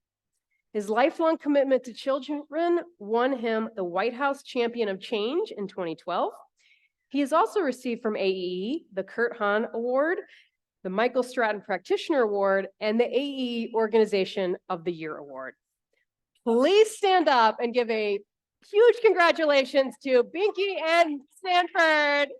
His lifelong commitment to children won him the White House Champion of Change in 2012. He has also received from AEE the Kurt Hahn Award, the Michael Stratton Practitioner Award, and the AEE Organization of the Year Award. Please stand up and give a huge congratulations to Binky and Sanford.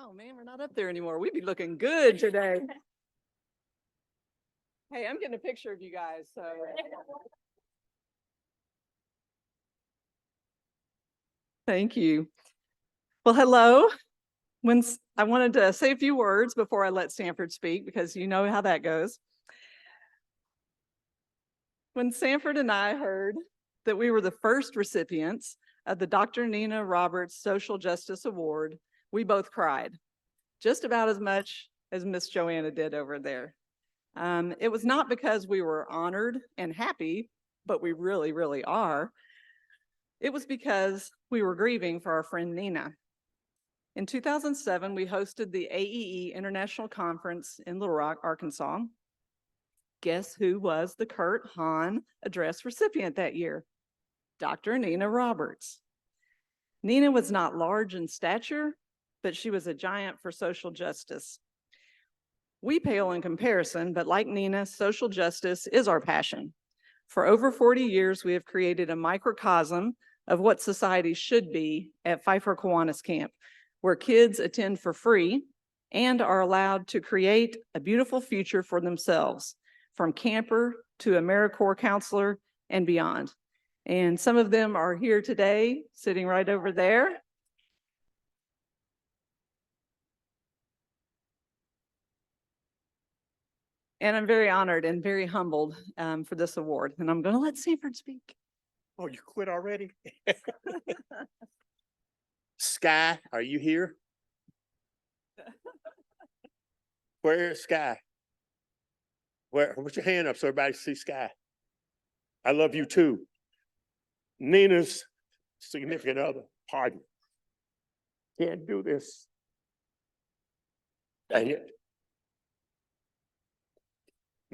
Oh man, we're not up there anymore. We'd be looking good today. Hey, I'm getting a picture of you guys, so. Thank you. Well, hello. I wanted to say a few words before I let Sanford speak, because you know how that goes. When Sanford and I heard that we were the first recipients of the Dr. Nina Roberts Social Justice Award, we both cried, just about as much as Miss Joanna did over there. It was not because we were honored and happy, but we really, really are. It was because we were grieving for our friend Nina. In 2007, we hosted the AEE International Conference in Little Rock, Arkansas. Guess who was the Kurt Hahn Address recipient that year? Dr. Nina Roberts. Nina was not large in stature, but she was a giant for social justice. We pale in comparison, but like Nina, social justice is our passion. For over 40 years, we have created a microcosm of what society should be at Pfeiffer Kiwanis Camp, where kids attend for free and are allowed to create a beautiful future for themselves, from camper to AmeriCorps counselor and beyond. And some of them are here today, sitting right over there. And I'm very honored and very humbled for this award. And I'm going to let Sanford speak. Oh, you quit already? Sky, are you here? Where is Sky? Where? Put your hand up so everybody see Sky. I love you too. Nina's significant other, pardon. Can't do this. Dang it.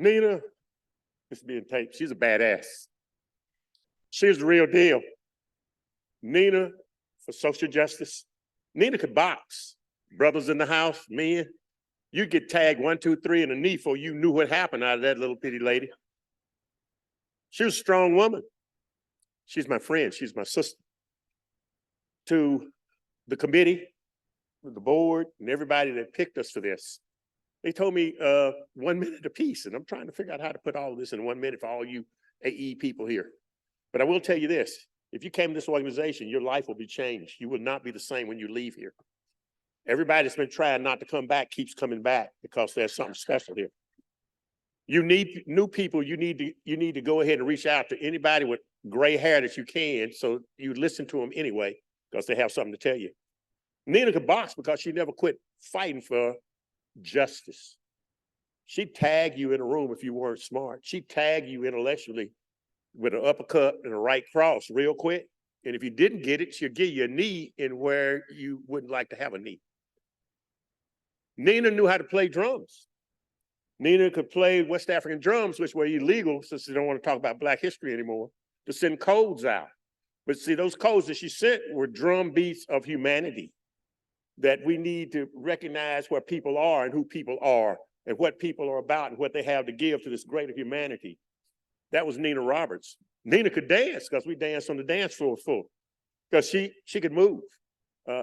Nina, this is being taped. She's a badass. She's the real deal. Nina for social justice. Nina could box. Brothers in the house, men. You get tagged 1, 2, 3 in the knee before you knew what happened out of that little bitty lady. She was a strong woman. She's my friend. She's my sister. To the committee, the board, and everybody that picked us for this, they told me 1 minute apiece, and I'm trying to figure out how to put all of this in 1 minute for all you AE people here. But I will tell you this, if you came to this organization, your life will be changed. You will not be the same when you leave here. Everybody that's been trying not to come back keeps coming back because there's something special here. You need new people. You need to go ahead and reach out to anybody with gray hair that you can, so you listen to them anyway because they have something to tell you. Nina could box because she never quit fighting for justice. She'd tag you in a room if you weren't smart. She'd tag you intellectually with an uppercut and a right cross real quick. And if you didn't get it, she'll give you a knee in where you wouldn't like to have a knee. Nina knew how to play drums. Nina could play West African drums, which were illegal since they don't want to talk about Black history anymore, to send codes out. But see, those codes that she sent were drum beats of humanity, that we need to recognize where people are and who people are and what people are about and what they have to give to this greater humanity. That was Nina Roberts. Nina could dance because we danced on the dance floor full, because she could move.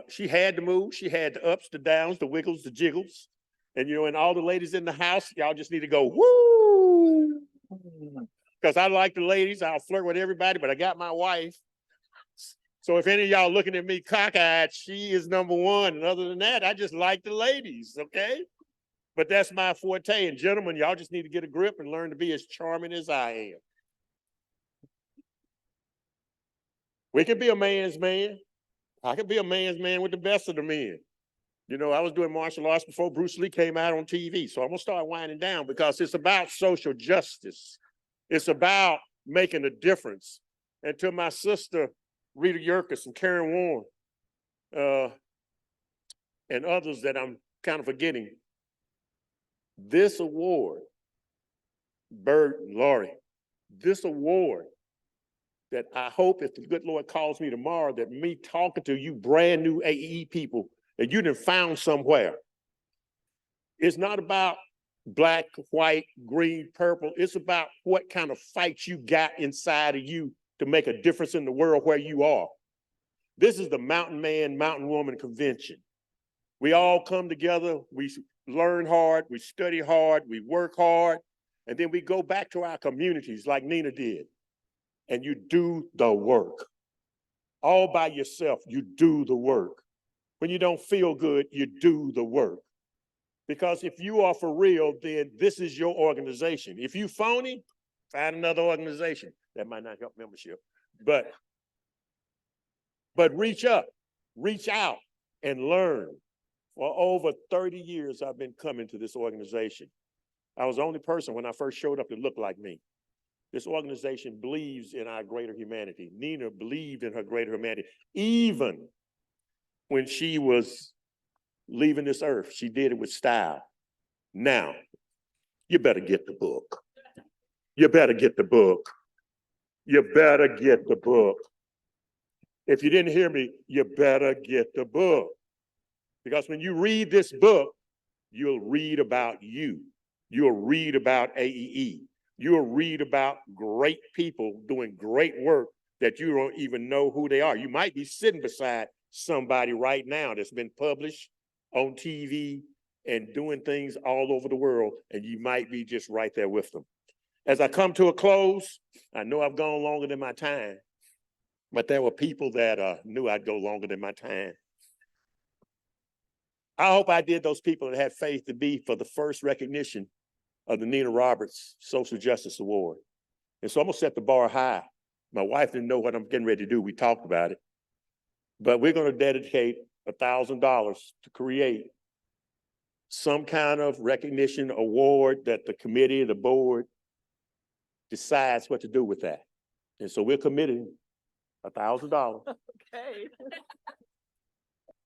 She had to move. She had the ups, the downs, the wiggles, the jiggles. And, you know, and all the ladies in the house, y'all just need to go, woo! Because I like the ladies. I'll flirt with everybody, but I got my wife. So if any of y'all looking at me cockeyed, she is number one. And other than that, I just like the ladies, okay? But that's my forte. And gentlemen, y'all just need to get a grip and learn to be as charming as I am. We can be a man's man. I can be a man's man with the best of the men. You know, I was doing martial arts before Bruce Lee came out on TV. So I'm going to start winding down because it's about social justice. It's about making a difference. And to my sister, Rita Yerkes and Karen Warren, and others that I'm kind of forgetting, this award, Bert and Laurie, this award that I hope if the good Lord calls me tomorrow, that me talking to you brand new AEE people that you done found somewhere. It's not about black, white, green, purple. It's about what kind of fight you got inside of you to make a difference in the world where you are. This is the Mountain Man, Mountain Woman Convention. We all come together, we learn hard, we study hard, we work hard, and then we go back to our communities like Nina did, and you do the work. All by yourself, you do the work. When you don't feel good, you do the work. Because if you are for real, then this is your organization. If you phony, find another organization. That might not help membership, but reach up, reach out, and learn. For over 30 years, I've been coming to this organization. I was the only person when I first showed up that looked like me. This organization believes in our greater humanity. Nina believed in her greater humanity. Even when she was leaving this earth, she did it with style. Now, you better get the book. You better get the book. You better get the book. If you didn't hear me, you better get the book. Because when you read this book, you'll read about you. You'll read about AEE. You'll read about great people doing great work that you don't even know who they are. You might be sitting beside somebody right now that's been published on TV and doing things all over the world, and you might be just right there with them. As I come to a close, I know I've gone longer than my time, but there were people that knew I'd go longer than my time. I hope I did those people that had faith to be for the first recognition of the Nina Roberts Social Justice Award. And so I'm gonna set the bar high. My wife didn't know what I'm getting ready to do. We talked about it. But we're gonna dedicate $1,000 to create some kind of recognition award that the committee, the board decides what to do with that. And so we're committing $1,000. Okay.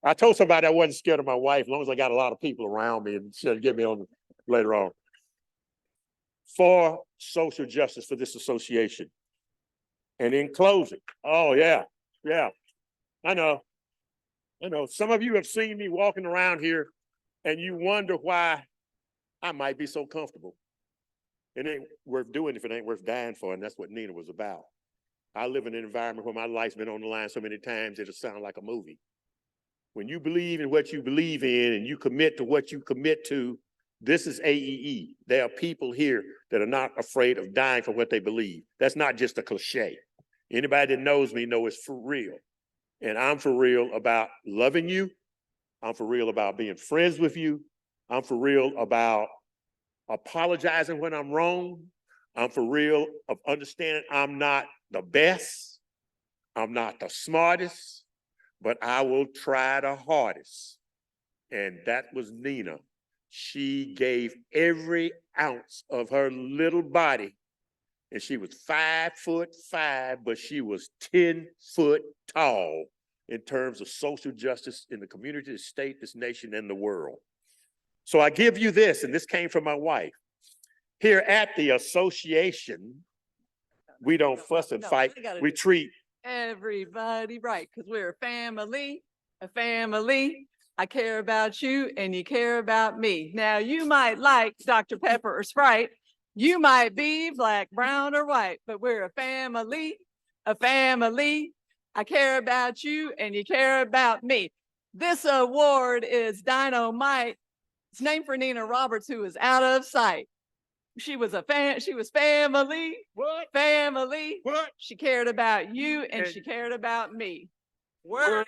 I told somebody I wasn't scared of my wife, as long as I got a lot of people around me and she'll get me on later on. For social justice for this association. And in closing, oh yeah, I know. Some of you have seen me walking around here and you wonder why I might be so comfortable. It ain't worth doing if it ain't worth dying for, and that's what Nina was about. I live in an environment where my life's been on the line so many times it'll sound like a movie. When you believe in what you believe in and you commit to what you commit to, this is AEE. There are people here that are not afraid of dying for what they believe. That's not just a cliche. Anybody that knows me knows it's for real. And I'm for real about loving you. I'm for real about being friends with you. I'm for real about apologizing when I'm wrong. I'm for real of understanding I'm not the best. I'm not the smartest, but I will try the hardest. And that was Nina. She gave every ounce of her little body, and she was 5'5", but she was 10 foot tall in terms of social justice in the community, the state, this nation, and the world. So I give you this, and this came from my wife. Here at the association, we don't fuss and fight. We treat everybody right, because we're a family, a family. I care about you and you care about me. Now you might like Dr. Pepper or Sprite. You might be black, brown, or white, but we're a family, a family. I care about you and you care about me. This award is Dynamite. It's named for Nina Roberts, who is out of sight. She was family. What? Family. What? She cared about you and she cared about me. Word.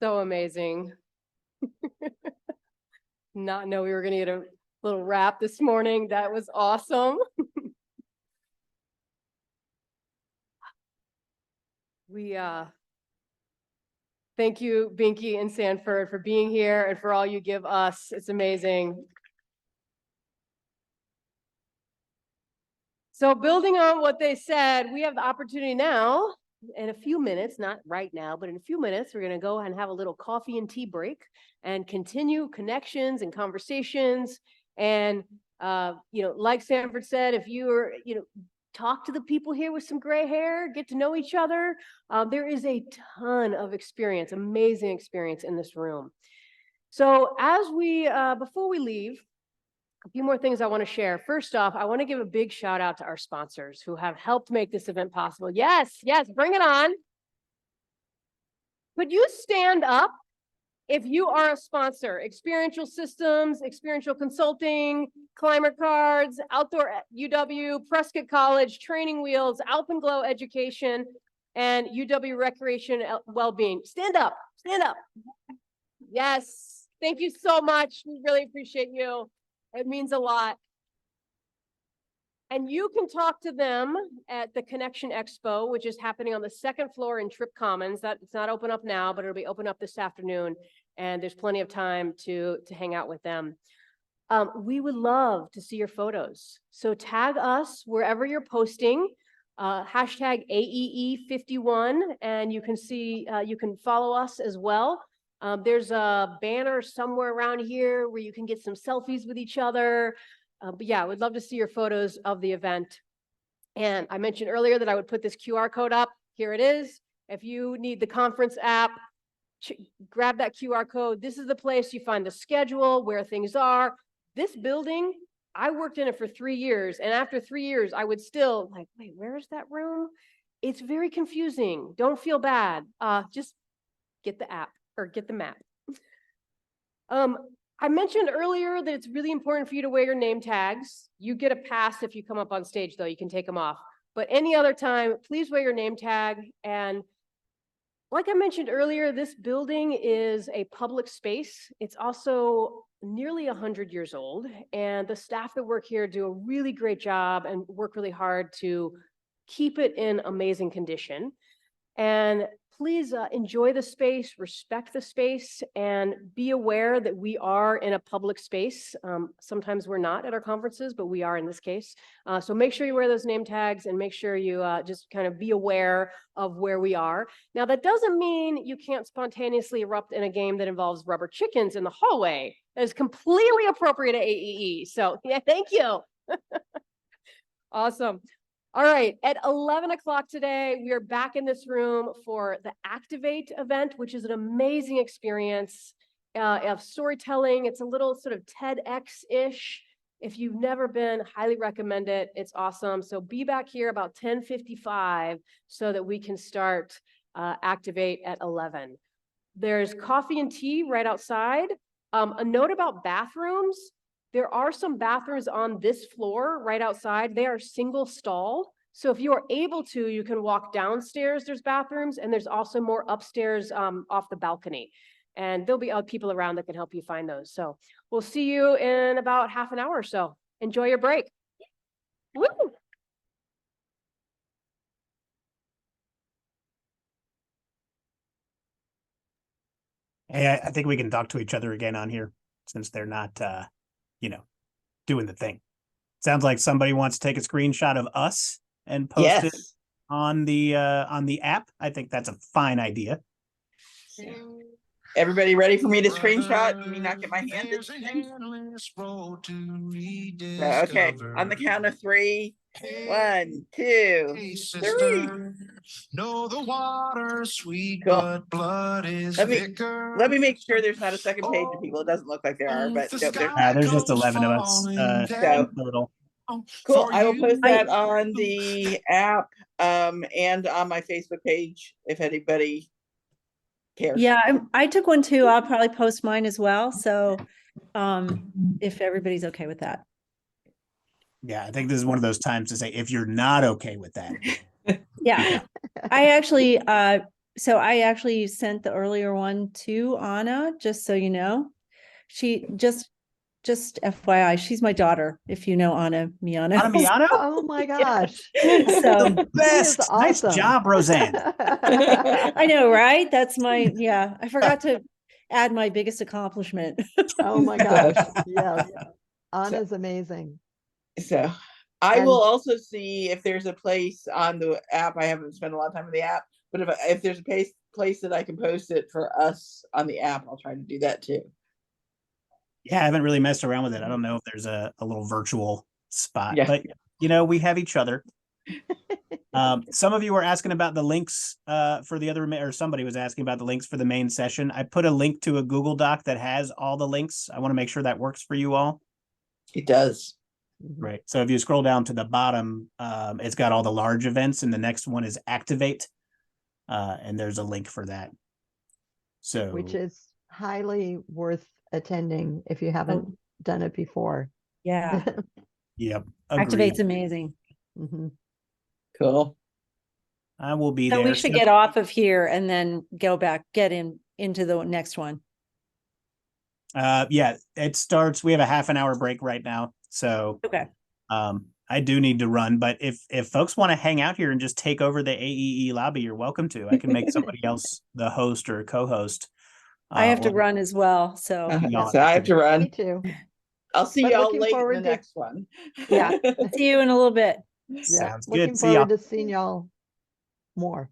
So amazing. Not know we were gonna get a little wrap this morning. That was awesome. We thank you, Binky and Sanford, for being here and for all you give us. It's amazing. So building on what they said, we have the opportunity now in a few minutes, not right now, but in a few minutes, we're going to go and have a little coffee and tea break and continue connections and conversations. And Like Sanford said, if you're, talk to the people here with some gray hair, get to know each other. There is a ton of experience, amazing experience in this room. So before we leave, a few more things I want to share. First off, I want to give a big shout out to our sponsors who have helped make this event possible. Yes, bring it on. Could you stand up if you are a sponsor? Experiential Systems, Experiential Consulting, Climer Cards, Outdoor UW, Prescott College, Training Wheels, Alpenglow Education, and UW Recreation Wellbeing. Stand up, stand up. Yes, thank you so much. We really appreciate you. It means a lot. And you can talk to them at the Connection Expo, which is happening on the second floor in Tripp Commons. It's not open up now, but it'll be open up this afternoon. And there's plenty of time to hang out with them. We would love to see your photos. So tag us wherever you're posting, hashtag AEE51, and you can follow us as well. There's a banner somewhere around here where you can get some selfies with each other. But yeah, we'd love to see your photos of the event. And I mentioned earlier that I would put this QR code up. Here it is. If you need the conference app, grab that QR code. This is the place you find the schedule, where things are. This building, I worked in it for 3 years. And after 3 years, I would still like, wait, where is that room? It's very confusing. Don't feel bad. Just get the app or get the map. I mentioned earlier that it's really important for you to wear your name tags. You get a pass if you come up on stage, though. You can take them off. But any other time, please wear your name tag. And like I mentioned earlier, this building is a public space. It's also nearly 100 years old. And the staff that work here do a really great job and work really hard to keep it in amazing condition. And please enjoy the space, respect the space, and be aware that we are in a public space. Sometimes we're not at our conferences, but we are in this case. So make sure you wear those name tags and make sure you just kind of be aware of where we are. Now, that doesn't mean you can't spontaneously erupt in a game that involves rubber chickens in the hallway. That is completely appropriate at AEE. So yeah, thank you. Awesome. All right, at 11 o'clock today, we are back in this room for the Activate event, which is an amazing experience of storytelling. It's a little sort of TEDx-ish. If you've never been, highly recommend it. It's awesome. So be back here about 10:55 so that we can start Activate at 11. There's coffee and tea right outside. A note about bathrooms. There are some bathrooms on this floor right outside. They are single stalled. So if you are able to, you can walk downstairs. There's bathrooms, and there's also more upstairs off the balcony. And there'll be other people around that can help you find those. So we'll see you in about half an hour or so. Enjoy your break. Woo! Hey, I think we can talk to each other again on here since they're not, doing the thing. Sounds like somebody wants to take a screenshot of us and post it on the app. I think that's a fine idea. Everybody ready for me to screenshot and me not get my hand in? Okay, on the count of 3. 1, 2, 3. No, the water's sweet, cool. But blood is thicker. Let me make sure there's not a second page of people. It doesn't look like there are, but there's just 11 of us total. Cool. I will post that on the app and on my Facebook page if anybody cares. Yeah, I took one too. I'll probably post mine as well. So if everybody's okay with that. Yeah, I think this is one of those times to say, if you're not okay with that. Yeah. I actually sent the earlier one to Anna, just so you know. She just FYI, she's my daughter, if you know Anna Miano. Anna Miano? Oh my gosh. So the best. Awesome. Nice job, Roseanne. I know, right? That's I forgot to add my biggest accomplishment. Oh my gosh. Yes. Anna's amazing. So I will also see if there's a place on the app. I haven't spent a lot of time in the app, but if there's a place that I can post it for us on the app, I'll try to do that too. Yeah, I haven't really messed around with it. I don't know if there's a little virtual spot, Yeah. but we have each other. Some of you were asking about the links for the other, or somebody was asking about the links for the main session. I put a link to a Google Doc that has all the links. I want to make sure that works for you all. It does. Right. So if you scroll down to the bottom, it's got all the large events, and the next one is Activate. And there's a link for that. So Which is highly worth attending if you haven't done it before. Yeah. yep. Activate's Agreed. amazing. Mhm. Cool. I will be So there. we should get off of here and then go back, get into the next one. Yeah, it starts. We have a half an hour break right now. So Okay. I do need to run, but if folks want to hang out here and just take over the AEE lobby, you're welcome to. I can make somebody else the host or co-host. I have to or- run as well. So Yeah. So I have to Me run. too. I'll see But y'all looking late in the forward to- next one. yeah, see you in a little bit. Yeah. Sounds good. Looking See ya. forward to seeing y'all more.